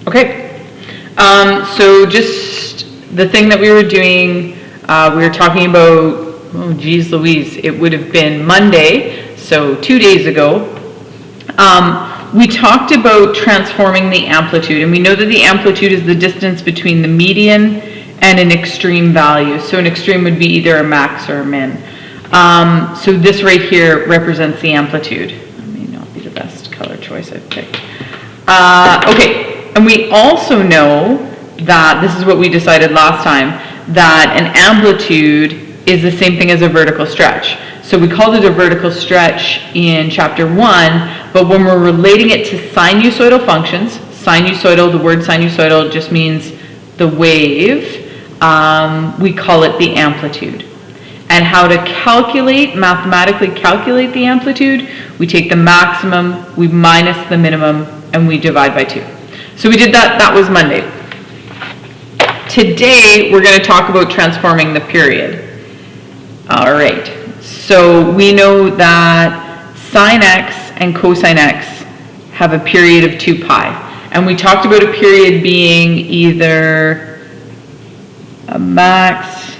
Okay, so just the thing that we were doing, we were talking about, oh geez Louise, it would have been Monday, so 2 days ago. We talked about transforming the amplitude, and we know that the amplitude is the distance between the median and an extreme value. So an extreme would be either a max or a min. So this right here represents the amplitude. That may not be the best color choice I've picked. Okay, and we also know that, this is what we decided last time, that an amplitude is the same thing as a vertical stretch. So we called it a vertical stretch in chapter 1, but when we're relating it to sinusoidal functions, sinusoidal, the word sinusoidal just means the wave, we call it the amplitude. And how to calculate, mathematically calculate the amplitude, we take the maximum, we minus the minimum, and we divide by 2. So we did that, that was Monday. Today, we're going to talk about transforming the period. All right, so we know that sine x and cosine x have a period of 2 pi. And we talked about a period being either a max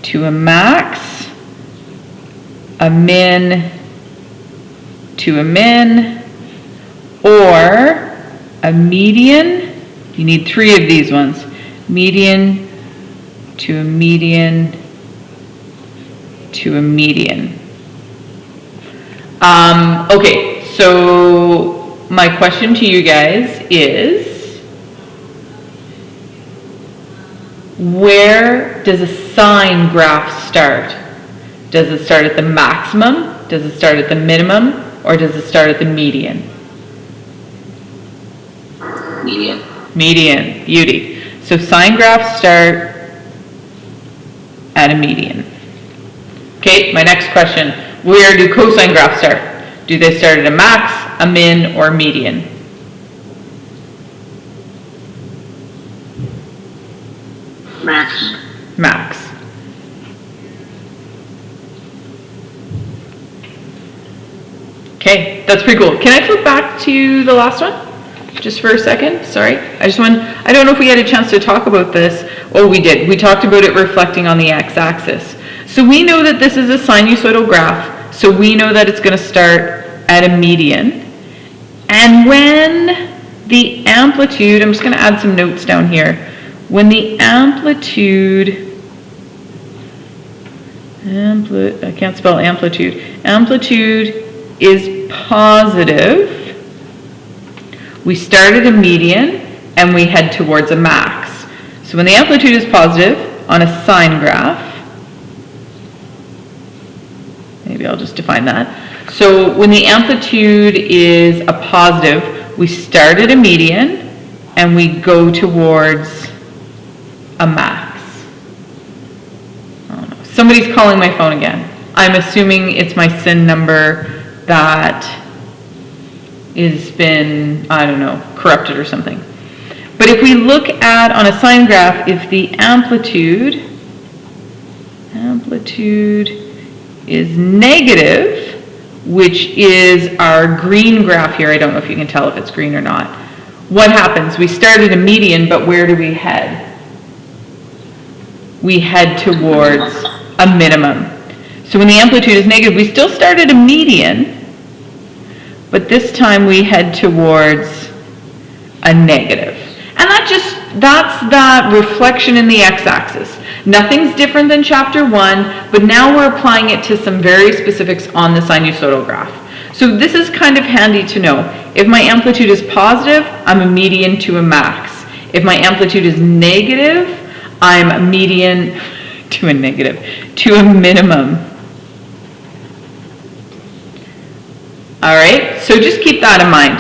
to a max, a min to a min, or a median. You need 3 of these ones. Median to a median to a median. Okay, so my question to you guys is, where does a sine graph start? Does it start at the maximum? Does it start at the minimum? Or does it start at the median? Median. Median, beauty. So sine graphs start at a median. Okay, my next question, where do cosine graphs start? Do they start at a max, a min, or a median? Max. Max. Okay, that's pretty cool. Can I flip back to the last one? Just for a second, sorry. I don't know if we had a chance to talk about this. Oh, we did. We talked about it reflecting on the x-axis. So we know that this is a sinusoidal graph, so we know that it's going to start at a median. And when the amplitude, I'm just going to add some notes down here. When the amplitude, I can't spell amplitude. Amplitude is positive. We start at a median and we head towards a max. So when the amplitude is positive on a sine graph, maybe I'll just define that. So when the amplitude is a positive, we start at a median and we go towards a max. I don't know. Somebody's calling my phone again. I'm assuming it's my SIN number that has been, I don't know, corrupted or something. But if we look at, on a sine graph, if the amplitude is negative, which is our green graph here, I don't know if you can tell if it's green or not, what happens? We start at a median, but where do we head? We head towards a minimum. So when the amplitude is negative, we still start at a median, but this time we head towards a negative. And that's that reflection in the x-axis. Nothing's different than chapter 1, but now we're applying it to some very specifics on the sinusoidal graph. So this is kind of handy to know. If my amplitude is positive, I'm a median to a max. If my amplitude is negative, I'm a median to a negative, to a minimum. All right, so just keep that in mind,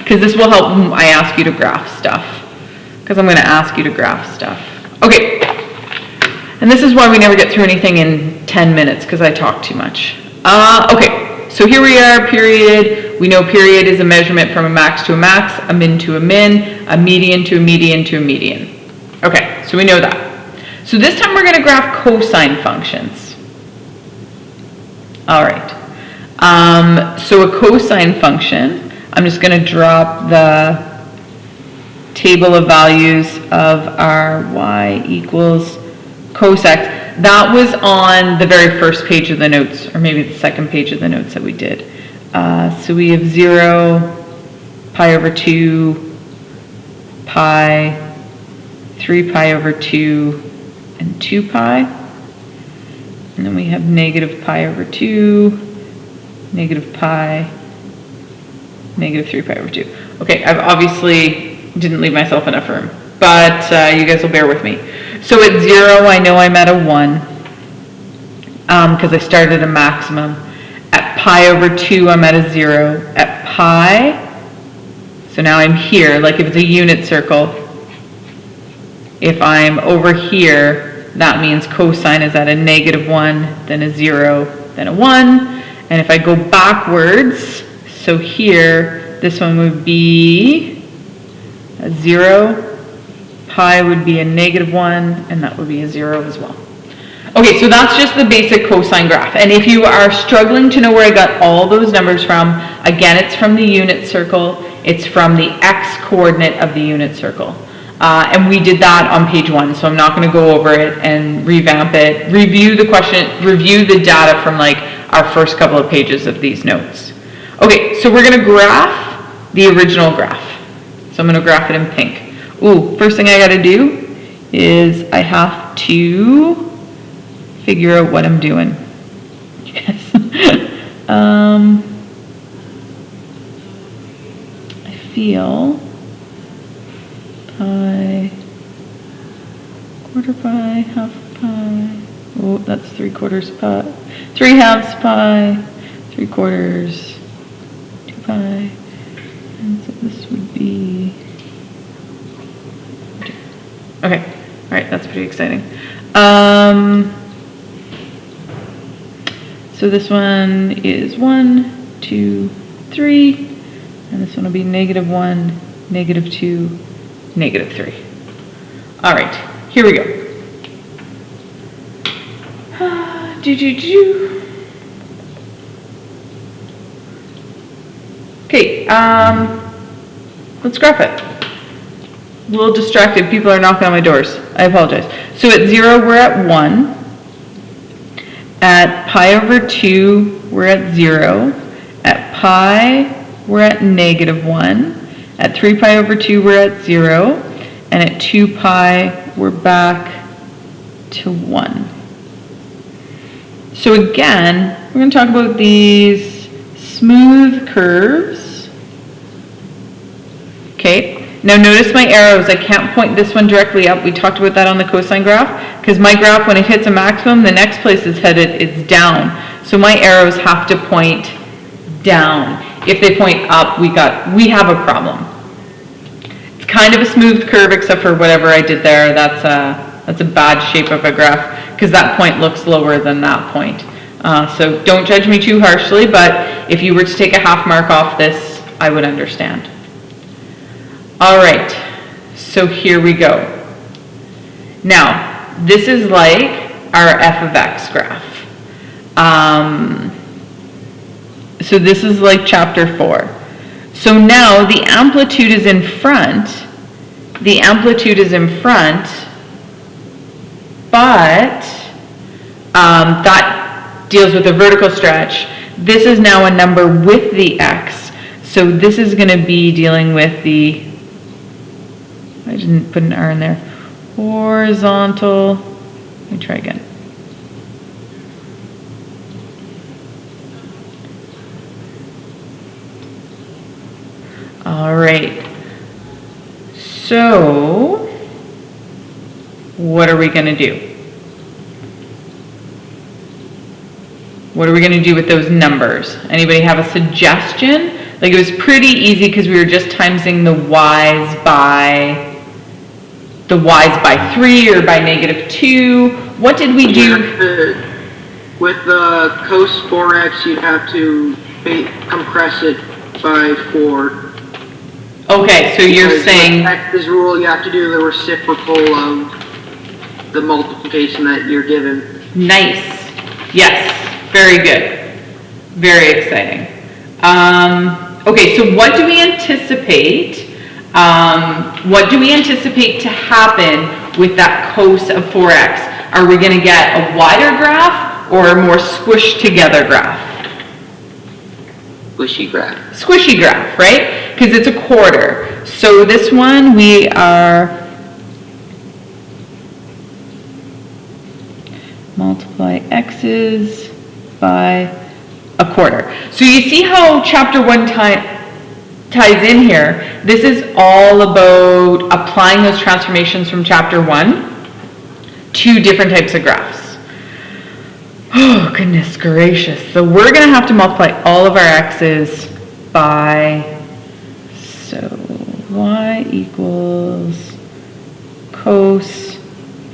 because this will help I ask you to graph stuff, because I'm going to ask you to graph stuff. Okay, and this is why we never get through anything in 10 minutes, because I talk too much. Okay, so here we are, period. We know period is a measurement from a max to a max, a min to a min, a median to a median to a median. Okay, so we know that. So this time we're going to graph cosine functions. All right. So a cosine function, I'm just going to drop the table of values of our y equals cos x. That was on the very first page of the notes, or maybe the second page of the notes that we did. So we have 0, pi over 2, pi, 3 pi over 2, and 2 pi. And then we have negative pi over 2, negative pi, negative 3 pi over 2. Okay, I've obviously didn't leave myself enough room, but you guys will bear with me. So at 0, I know I'm at a 1, because I started at a maximum. At pi over 2, I'm at a 0. At pi, so now I'm here, like if it's a unit circle, if I'm over here, that means cosine is at a negative 1, then a 0, then a 1. And if I go backwards, so here, this one would be a 0, pi would be a negative 1, and that would be a 0 as well. Okay, so that's just the basic cosine graph. And if you are struggling to know where I got all those numbers from, again, it's from the unit circle. It's from the x coordinate of the unit circle. And we did that on page 1, so I'm not going to go over it and revamp it. Review the question, review the data from like our first couple of pages of these notes. Okay, so we're going to graph the original graph. So I'm going to graph it in pink. Ooh, first thing I got to do is I have to figure out what I'm doing. Yes. I feel pi, quarter pi, half pi. Oh, that's 3/4 pi, 3/2 pi, 3/4, 2 pi. And so this would be, okay, all right, that's pretty exciting. So this one is 1, 2, 3, and this one will be -1, -2, -3. All right, here we go. Okay, let's graph it. A little distracted, people are knocking on my doors. I apologize. So at 0, we're at 1. At pi over 2, we're at 0. At pi, we're at -1. At 3 pi over 2, we're at 0. And at 2 pi, we're back to 1. So again, we're going to talk about these smooth curves. Okay, now notice my arrows. I can't point this one directly up. We talked about that on the cosine graph, because my graph, when it hits a maximum, the next place it's headed is down. So my arrows have to point down. If they point up, we have a problem. It's kind of a smooth curve, except for whatever I did there. That's a bad shape of a graph, because that point looks lower than that point. So don't judge me too harshly, but if you were to take a half mark off this, I would understand. All right, so here we go. Now, this is like our f of x graph. So this is like chapter 4. So now the amplitude is in front. The amplitude is in front, but that deals with the vertical stretch. This is now a number with the x. So this is going to be dealing with the, I didn't put an R in there, horizontal, let me try again. All right, so what are we going to do? What are we going to do with those numbers? Anybody have a suggestion? Like, it was pretty easy because we were just timesing the y's by 3 or by -2. What did we do? With the cos 4x, you'd have to compress it by 4. Okay, so you're Because saying... with x's rule, you have to do the reciprocal of the multiplication that you're given. Nice. Yes, very good. Very exciting. Okay, so what do we anticipate what do we anticipate to happen with that cos of 4x? Are we going to get a wider graph or a more squished together graph? Squishy graph. Squishy graph, right? Because it's a quarter. So this one we are multiply x's by a quarter. So you see how chapter 1 ties in here. This is all about applying those transformations from chapter 1 to different types of graphs. Oh, goodness gracious. So we're going to have to multiply all of our x's by, so y equals cos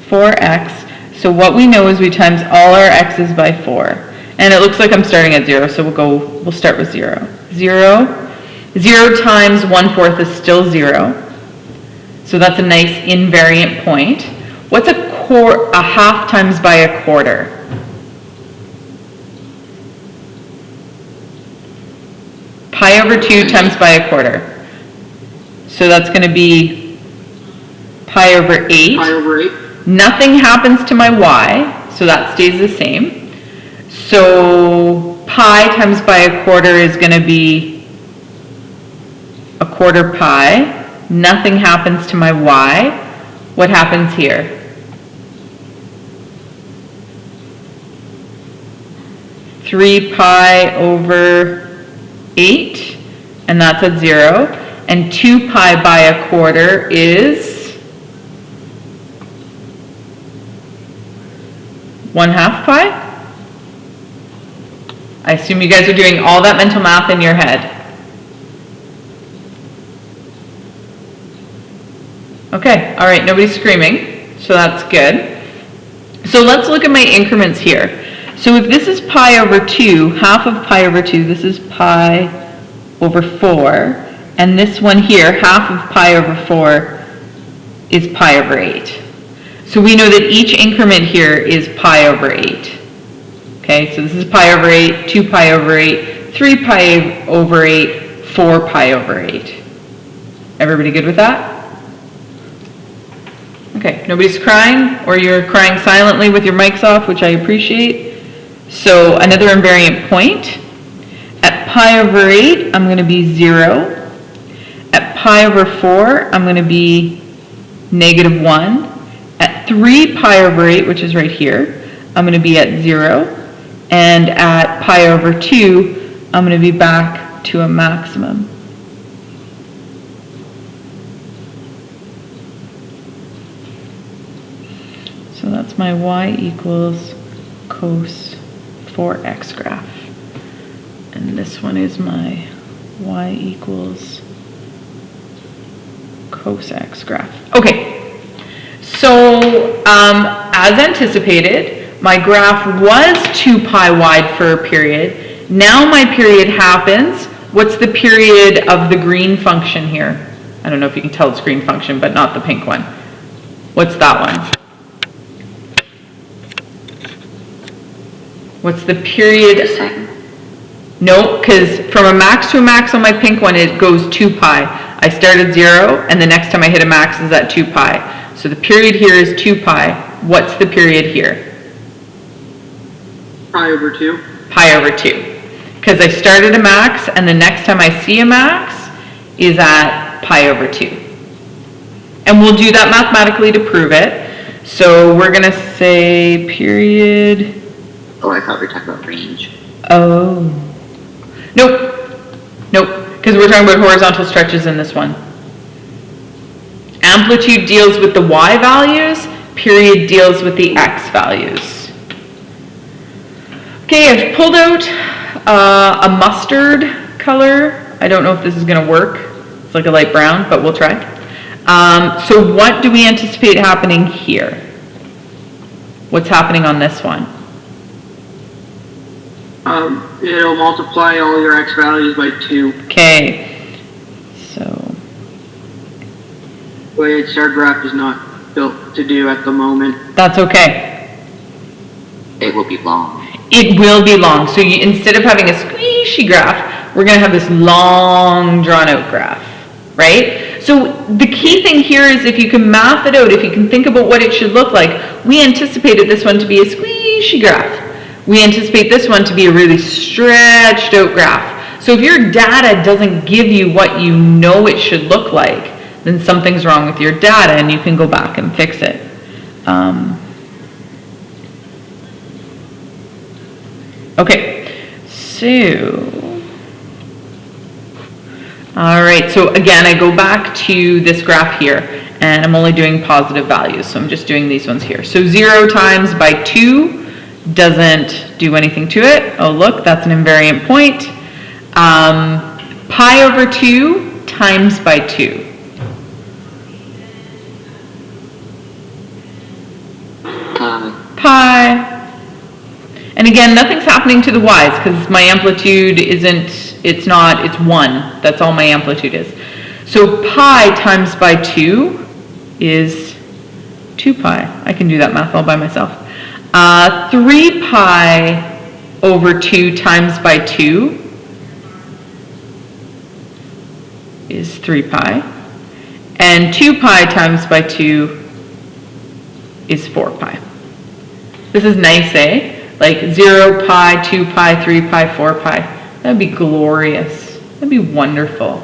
4x. So what we know is we times all our x's by 4. And it looks like I'm starting at 0, so we'll start with 0. 0 times 1/4 is still 0. So that's a nice invariant point. What's a half times by a quarter? Pi over 2 times by a quarter. So that's going to be pi over 8. Pi over 8. Nothing happens to my y, so that stays the same. So pi times by a quarter is going to be a quarter pi. Nothing happens to my y. What happens here? Three pi over 8, and that's at 0. And 2 pi by a quarter is 1/2 pi? I assume you guys are doing all that mental math in your head. Okay, all right, nobody's screaming, so that's good. So let's look at my increments here. So if this is pi over 2, half of pi over 2, this is pi over 4, and this one here, half of pi over 4, is pi over 8. So we know that each increment here is pi over 8. Okay, so this is pi over 8, 2 pi over 8, 3 pi over 8, 4 pi over 8. Everybody good with that? Okay, nobody's crying, or you're crying silently with your mics off, which I appreciate. So another invariant point. At pi over 8, I'm going to be 0. At pi over 4, I'm going to be negative 1. At 3 pi over 8, which is right here, I'm going to be at 0. And at pi over 2, I'm going to be back to a maximum. So that's my y equals cos 4x graph. And this one is my y equals cos x graph. Okay, so as anticipated, my graph was 2 pi wide for a period. Now my period happens. What's the period of the green function here? I don't know if you can tell it's green function, but not the pink one. What's that one? What's the period? No, because from a max to a max on my pink one, it goes 2 pi. I start at 0, and the next time I hit a max is at 2 pi. So the period here is 2 pi. What's the period here? Pi over 2. Pi over 2. Because I started a max, and the next time I see a max is at pi over 2. And we'll do that mathematically to prove it. So we're going to say period... Oh, I thought we were talking about range. Oh. Nope. Nope. Because we're talking about horizontal stretches in this one. Amplitude deals with the y values. Period deals with the x values. Okay, I've pulled out a mustard color. I don't know if this is going to work. It's like a light brown, but we'll try. So what do we anticipate happening here? What's happening on this one? It'll multiply all your x values by 2. Okay, so... Which our graph is not built to do at the moment. That's okay. It will be long. It will be long. So instead of having a squishy graph, we're going to have this long drawn out graph, right? So the key thing here is if you can math it out, if you can think about what it should look like, we anticipated this one to be a squishy graph. We anticipate this one to be a really stretched out graph. So if your data doesn't give you what you know it should look like, then something's wrong with your data and you can go back and fix it. Okay, so, all right, so again, I go back to this graph here, and I'm only doing positive values, so I'm just doing these ones here. So 0 times by 2 doesn't do anything to it. Oh, look, that's an invariant point. Pi over 2 times by 2. Pi. And again, nothing's happening to the y's because my amplitude isn't, it's 1. That's all my amplitude is. So pi times by 2 is 2 pi. I can do that math all by myself. 3 pi over 2 times by 2 is 3 pi. And 2 pi times by 2 is 4 pi. This is nice, eh? Like 0 pi, 2 pi, 3 pi, 4 pi. That'd be glorious. That'd be wonderful.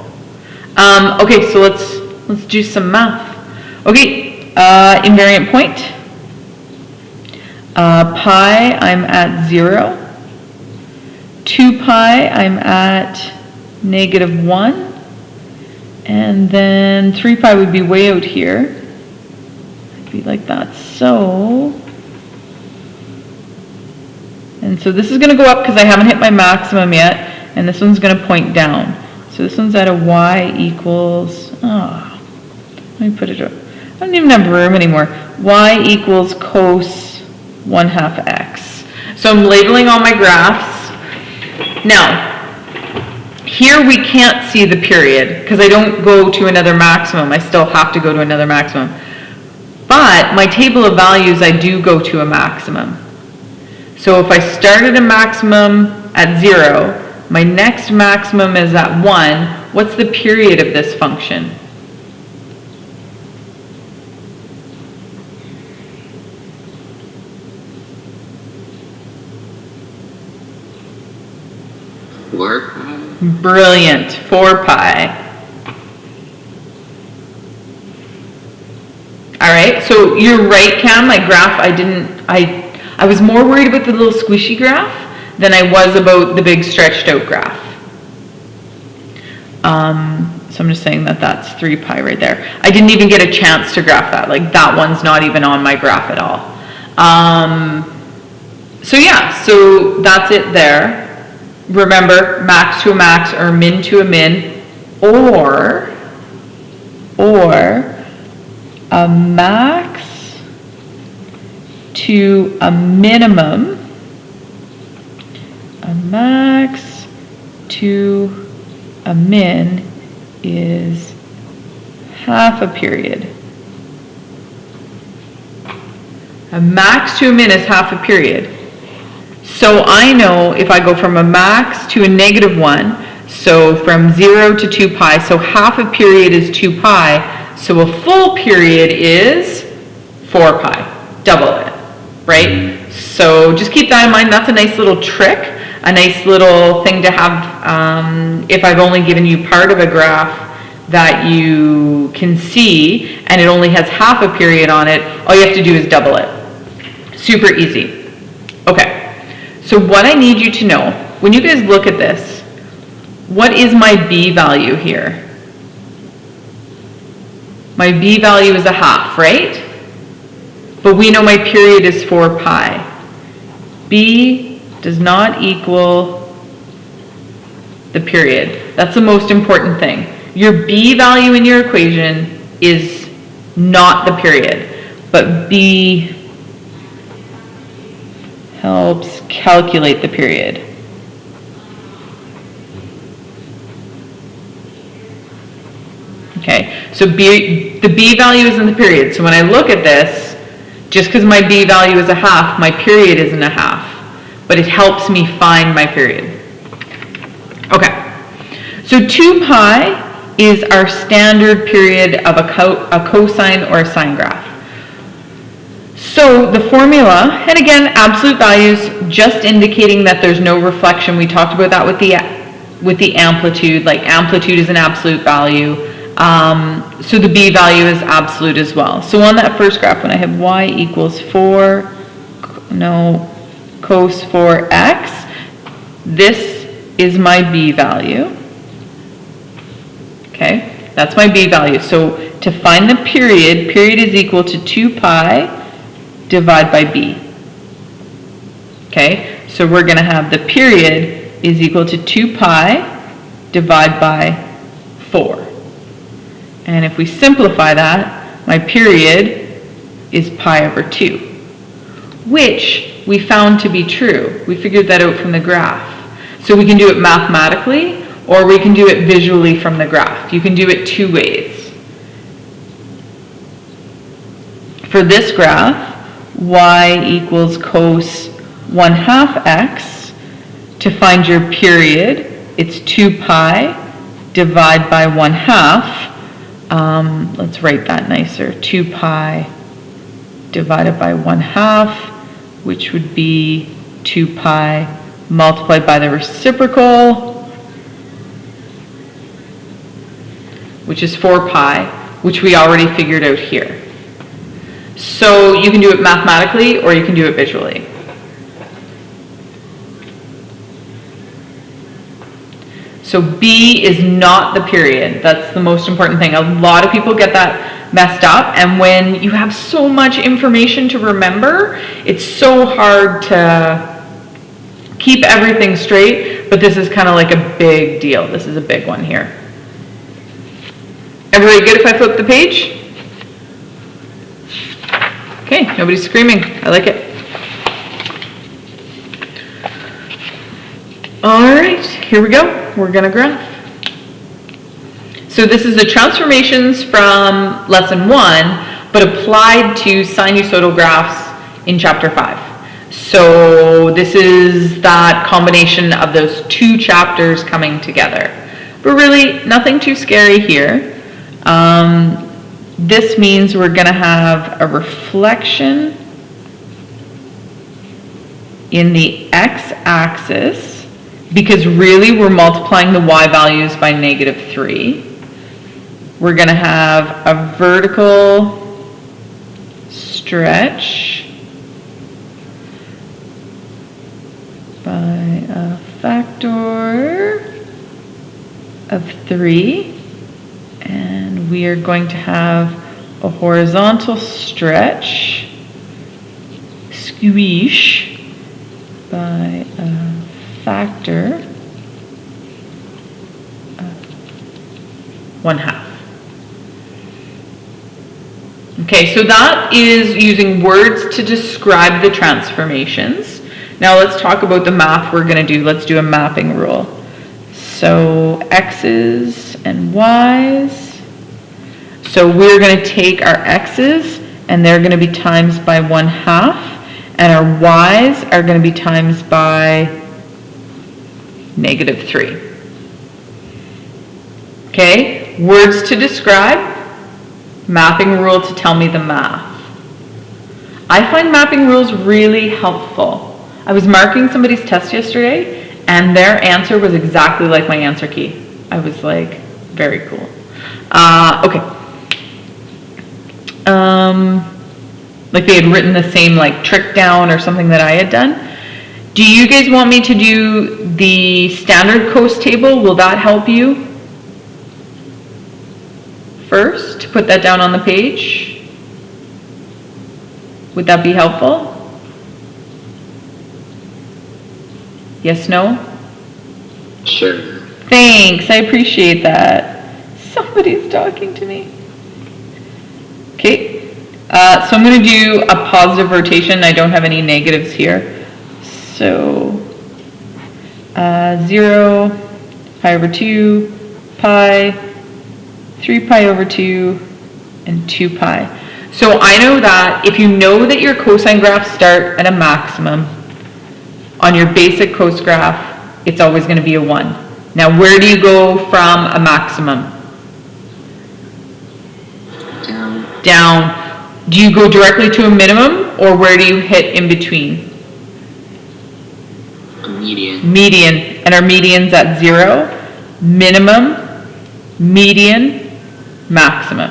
Okay, so let's do some math. Okay, invariant point. Pi, I'm at 0. 2 pi, I'm at -1. And then 3 pi would be way out here. It'd be like that, so. And so this is going to go up because I haven't hit my maximum yet, and this one's going to point down. So this one's at a y equals, let me put it up. I don't even have room anymore. Y equals cos 1/2 x. So I'm labeling all my graphs. Now, here we can't see the period because I don't go to another maximum. I still have to go to another maximum. But my table of values, I do go to a maximum. So if I start at a maximum at 0, my next maximum is at 1, what's the period of this function? Brilliant, 4 pi. All right, so you're right, Cam, my graph, I was more worried about the little squishy graph than I was about the big stretched out graph. So I'm just saying that that's 3 pi right there. I didn't even get a chance to graph that. Like that one's not even on my graph at all. So yeah, so that's it there. Remember, max to a max or min to a min, or a max to a minimum, a max to a min is half a period. A max to a min is half a period. So I know if I go from a max to a -1, so from 0 to 2 pi, so half a period is 2 pi, so a full period is 4 pi, double it, right? So just keep that in mind. That's a nice little trick, a nice little thing to have if I've only given you part of a graph that you can see and it only has half a period on it, all you have to do is double it. Super easy. Okay. So what I need you to know, when you guys look at this, what is my B value here? My B value is a half, right? But we know my period is 4 pi. B does not equal the period. That's the most important thing. Your B value in your equation is not the period, but B helps calculate the period. Okay, so the B value isn't the period. So when I look at this, just because my B value is a half, my period isn't a half, but it helps me find my period. Okay, so 2 pi is our standard period of a cosine or a sine graph. So the formula, and again, absolute values, just indicating that there's no reflection. We talked about that with the amplitude, like amplitude is an absolute value. So the B value is absolute as well. So on that first graph, when I have y equals cos 4x, this is my B value. Okay, that's my B value. So to find the period is equal to 2 pi divide by B. Okay, so we're going to have the period is equal to 2 pi divide by 4. And if we simplify that, my period is pi over 2, which we found to be true. We figured that out from the graph. So we can do it mathematically, or we can do it visually from the graph. You can do it two ways. For this graph, y equals cos 1/2 x. To find your period, it's 2 pi divide by 1/2. Let's write that nicer. 2 pi divided by 1/2, which would be 2 pi multiplied by the reciprocal, which is 4 pi, which we already figured out here. So you can do it mathematically or you can do it visually. So B is not the period. That's the most important thing. A lot of people get that messed up, and when you have so much information to remember, it's so hard to keep everything straight, but this is kind of like a big deal. This is a big one here. Everybody good if I flip the page? Okay, nobody's screaming. I like it. All right, here we go. We're gonna graph. So this is the transformations from lesson 1, but applied to sinusoidal graphs in chapter 5. So this is that combination of those two chapters coming together. But really, nothing too scary here. This means we're going to have a reflection in the x-axis, because really we're multiplying the y values by -3. We're going to have a vertical stretch by a factor of 3. And we are going to have a horizontal stretch, squish, by a factor of 1/2. Okay, so that is using words to describe the transformations. Now let's talk about the math we're going to do. Let's do a mapping rule. So x's and y's. So we're going to take our x's and they're going to be times by 1/2, and our y's are going to be times by -3. Okay, words to describe, mapping rule to tell me the math. I find mapping rules really helpful. I was marking somebody's test yesterday and their answer was exactly like my answer key. I was like, very cool. Okay. Like they had written the same like trick down or something that I had done. Do you guys want me to do the standard cos table? Will that help you? First, to put that down on the page. Would that be helpful? Yes, no? Sure. Thanks, I appreciate that. Somebody's talking to me. Okay, so I'm going to do a positive rotation. I don't have any negatives here. So 0, pi over 2, pi, 3 pi over 2, and 2 pi. So I know that if you know that your cosine graphs start at a maximum, on your basic cos graph, it's always going to be a 1. Now, where do you go from a maximum? Down. Down. Do you go directly to a minimum, or where do you hit in between? A median. Median. And our median's at 0. Minimum, median, maximum.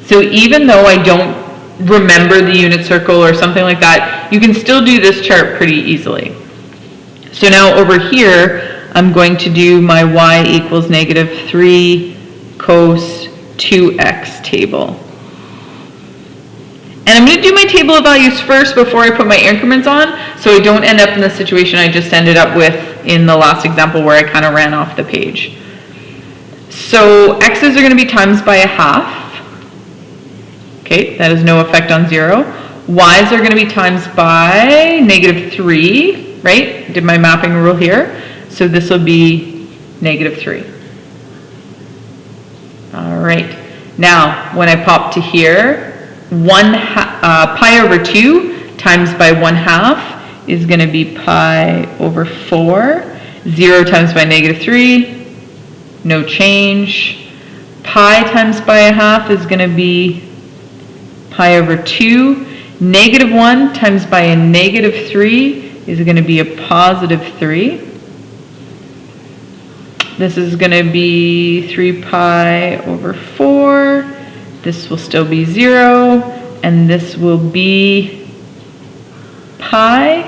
So even though I don't remember the unit circle or something like that, you can still do this chart pretty easily. So now over here, I'm going to do my y equals negative 3 cos 2x table. And I'm going to do my table of values first before I put my increments on, so I don't end up in the situation I just ended up with in the last example where I kind of ran off the page. So x's are going to be times by a half. Okay, that has no effect on 0. Y's are going to be times by negative 3, right? Did my mapping rule here. So this will be negative 3. All right. Now, when I pop to here, pi over 2 times by 1/2 is going to be pi over 4. 0 times by negative 3, no change. Pi times by a half is going to be pi over 2. Negative 1 times by a negative 3 is going to be a positive 3. This is going to be 3 pi over 4. This will still be 0. And this will be pi.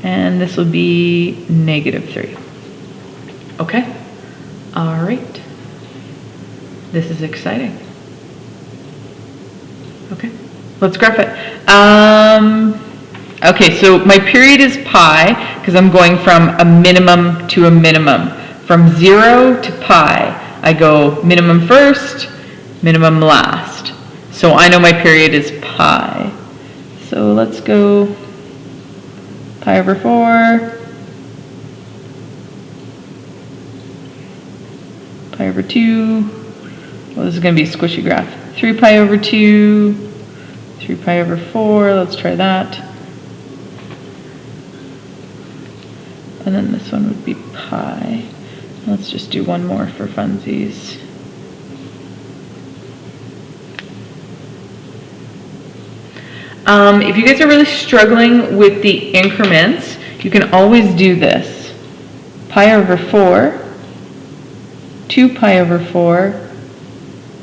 And this will be negative 3. Okay? All right. This is exciting. Okay, let's graph it. Okay, so my period is pi because I'm going from a minimum to a minimum. From 0 to pi, I go minimum first, minimum last. So I know my period is pi. So let's go pi over 4, pi over 2. Well, this is going to be a squishy graph. 3 pi over 2, 3 pi over 4, let's try that. And then this one would be pi. Let's just do one more for funsies. If you guys are really struggling with the increments, you can always do this. Pi over 4, 2 pi over 4,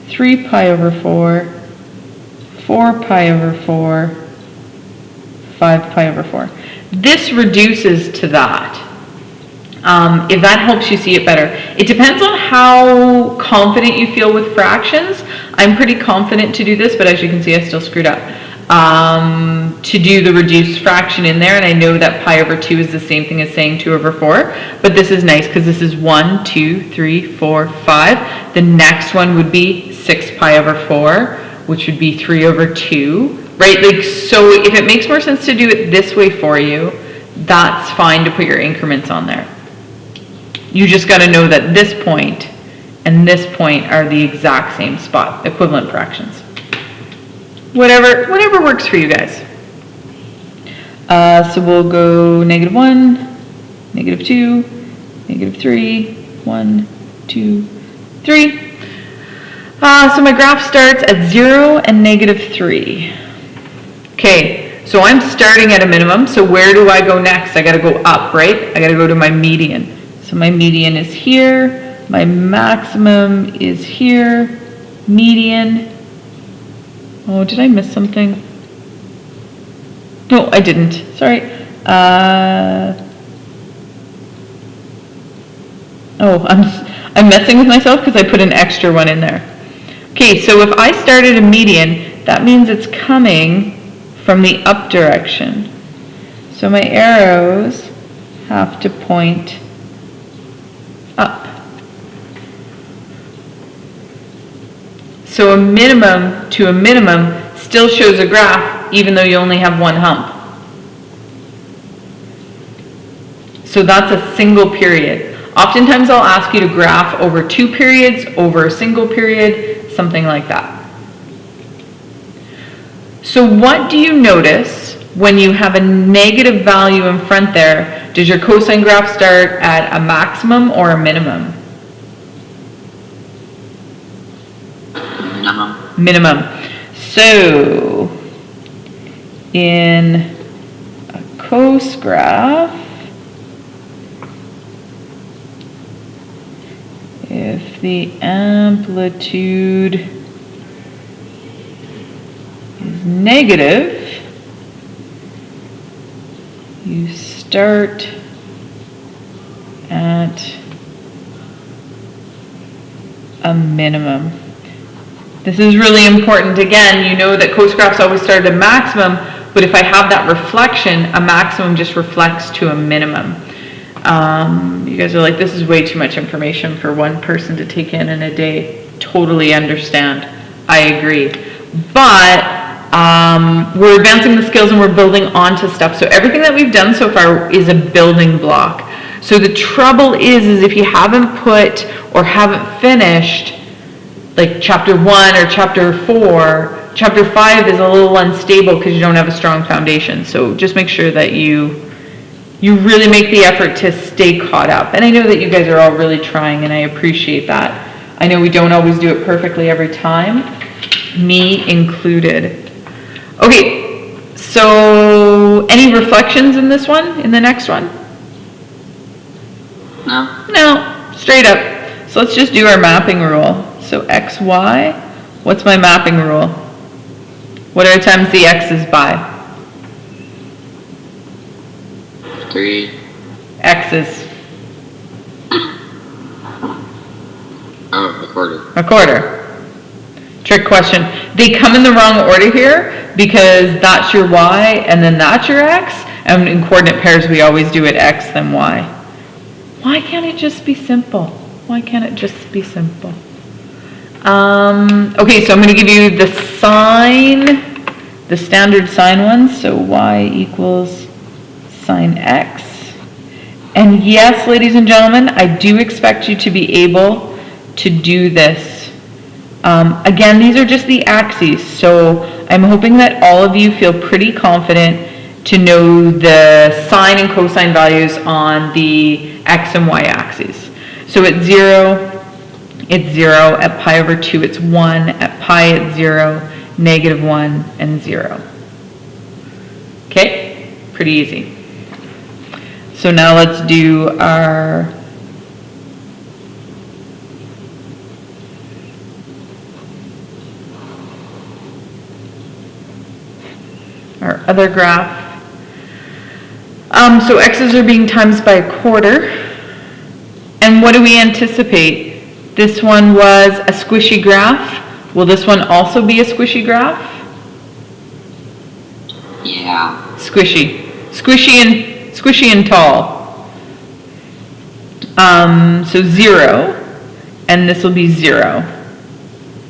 3 pi over 4, 4 pi over 4, 5 pi over 4. This reduces to that. If that helps you see it better. It depends on how confident you feel with fractions. I'm pretty confident to do this, but as you can see, I still screwed up. To do the reduced fraction in there, and I know that pi over 2 is the same thing as saying 2 over 4, but this is nice because this is 1, 2, 3, 4, 5. The next one would be 6 pi over 4, which would be 3 over 2, right? Like, so if it makes more sense to do it this way for you, that's fine to put your increments on there. You just got to know that this point and this point are the exact same spot, equivalent fractions. Whatever works for you guys. So we'll go negative 1, negative 2, negative 3, 1, 2, 3. So my graph starts at 0 and negative 3. Okay, so I'm starting at a minimum, so where do I go next? I got to go up, right? I got to go to my median. So my median is here, my maximum is here, median. Oh, did I miss something? No, I didn't. Sorry. I'm messing with myself because I put an extra one in there. Okay, so if I start at a median, that means it's coming from the up direction. So my arrows have to point up. So a minimum to a minimum still shows a graph even though you only have one hump. So that's a single period. Oftentimes I'll ask you to graph over 2 periods, over a single period, something like that. So what do you notice when you have a negative value in front there? Does your cosine graph start at a maximum or a minimum? Minimum. So, in a cos graph, if the amplitude is negative, you start at a minimum. This is really important. Again, you know that cos graphs always start at a maximum, but if I have that reflection, a maximum just reflects to a minimum. You guys are like, this is way too much information for one person to take in a day. Totally understand. I agree. But we're advancing the skills and we're building onto stuff. So everything that we've done so far is a building block. So the trouble is if you haven't put or haven't finished like chapter 1 or chapter 4, chapter 5 is a little unstable because you don't have a strong foundation. So just make sure that you really make the effort to stay caught up. And I know that you guys are all really trying, and I appreciate that. I know we don't always do it perfectly every time, me included. Okay, so any reflections in this one, in the next one? No. No, straight up. So let's just do our mapping rule. So x, y, what's my mapping rule? What are times the x's by? 3. X's. Oh, a quarter. A quarter. Trick question. They come in the wrong order here because that's your y and then that's your x. And in coordinate pairs, we always do it x then y. Why can't it just be simple? Why can't it just be simple? Okay, so I'm going to give you the sine, the standard sine ones. So y equals sine x. And yes, ladies and gentlemen, I do expect you to be able to do this. Again, these are just the axes, so I'm hoping that all of you feel pretty confident to know the sine and cosine values on the x and y axes. So at 0, it's 0. At pi over 2, it's 1. At pi, it's 0, -1, and 0. Okay? Pretty easy. So now let's do our other graph. So x's are being times by a quarter. And what do we anticipate? This one was a squishy graph. Will this one also be a squishy graph? Yeah. Squishy. Squishy and tall. So 0, and this will be 0,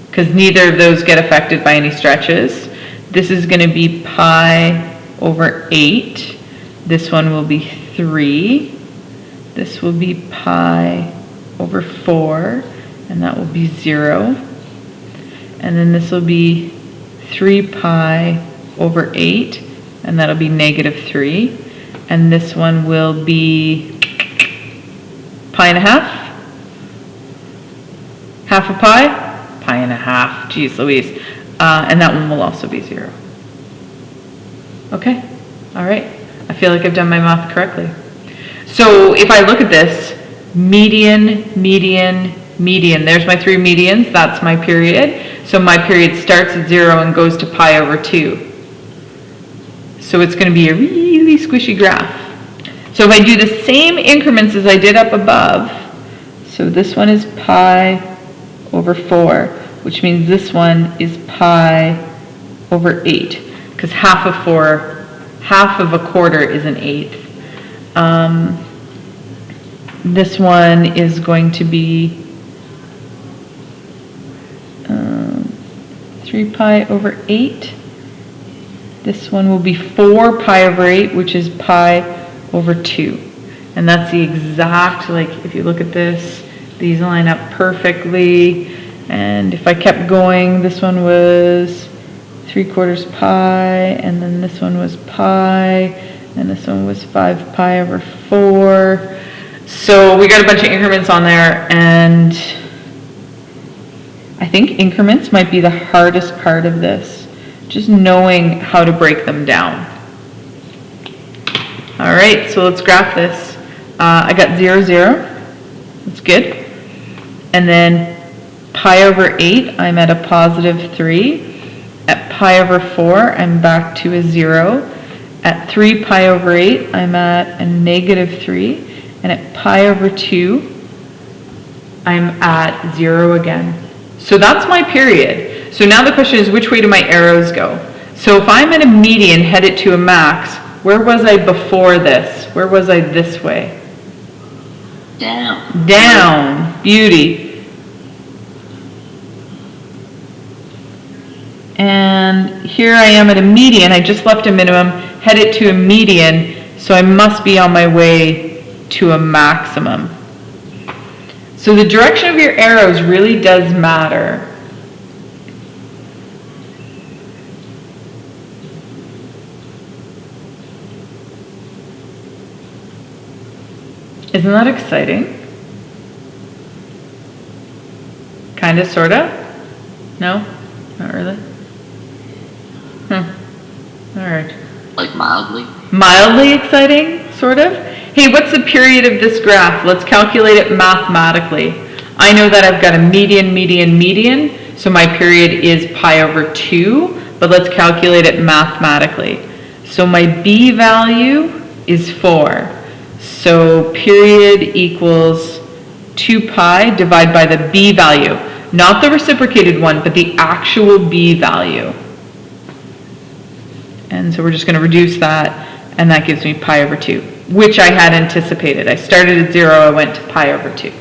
because neither of those get affected by any stretches. This is going to be pi over 8. This one will be 3. This will be pi over 4, and that will be 0. And then this will be 3 pi over 8, and that'll be -3. And this one will be pi and a half. Half a pi, pi and a half. Geez Louise. And that one will also be 0. Okay, all right. I feel like I've done my math correctly. So if I look at this, median, median, median. There's my 3 medians. That's my period. So my period starts at 0 and goes to pi over 2. So it's going to be a really squishy graph. So if I do the same increments as I did up above, so this one is pi over 4, which means this one is pi over 8, because half of a quarter is an eighth. This one is going to be 3 pi over 8. This one will be 4 pi over 8, which is pi over 2. And that's the exact, like, if you look at this, these line up perfectly. And if I kept going, this one was 3/4 pi, and then this one was pi, and this one was 5 pi over 4. So we got a bunch of increments on there, and I think increments might be the hardest part of this, just knowing how to break them down. All right, so let's graph this. I got 0, 0. That's good. And then pi over 8, I'm at a positive 3. At pi over 4, I'm back to a 0. At 3 pi over 8, I'm at a negative 3. And at pi over 2, I'm at 0 again. So that's my period. So now the question is, which way do my arrows go? So if I'm at a median headed to a max, where was I before this? Where was I this way? Down. Down. Beauty. And here I am at a median. I just left a minimum, headed to a median, so I must be on my way to a maximum. So the direction of your arrows really does matter. Isn't that exciting? Kinda, sorta? No? Not really? Alright. Like mildly? Mildly exciting, sort of? Hey, what's the period of this graph? Let's calculate it mathematically. I know that I've got a median, median, median, so my period is pi over 2, but let's calculate it mathematically. So my b value is 4. So period equals 2 pi divided by the b value. Not the reciprocated one, but the actual b value. And so we're just going to reduce that, and that gives me pi over 2, which I had anticipated. I started at 0, I went to pi over 2.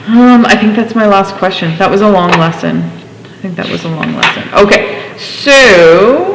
I think that's my last question. That was a long lesson. I think that was a long lesson. Okay, so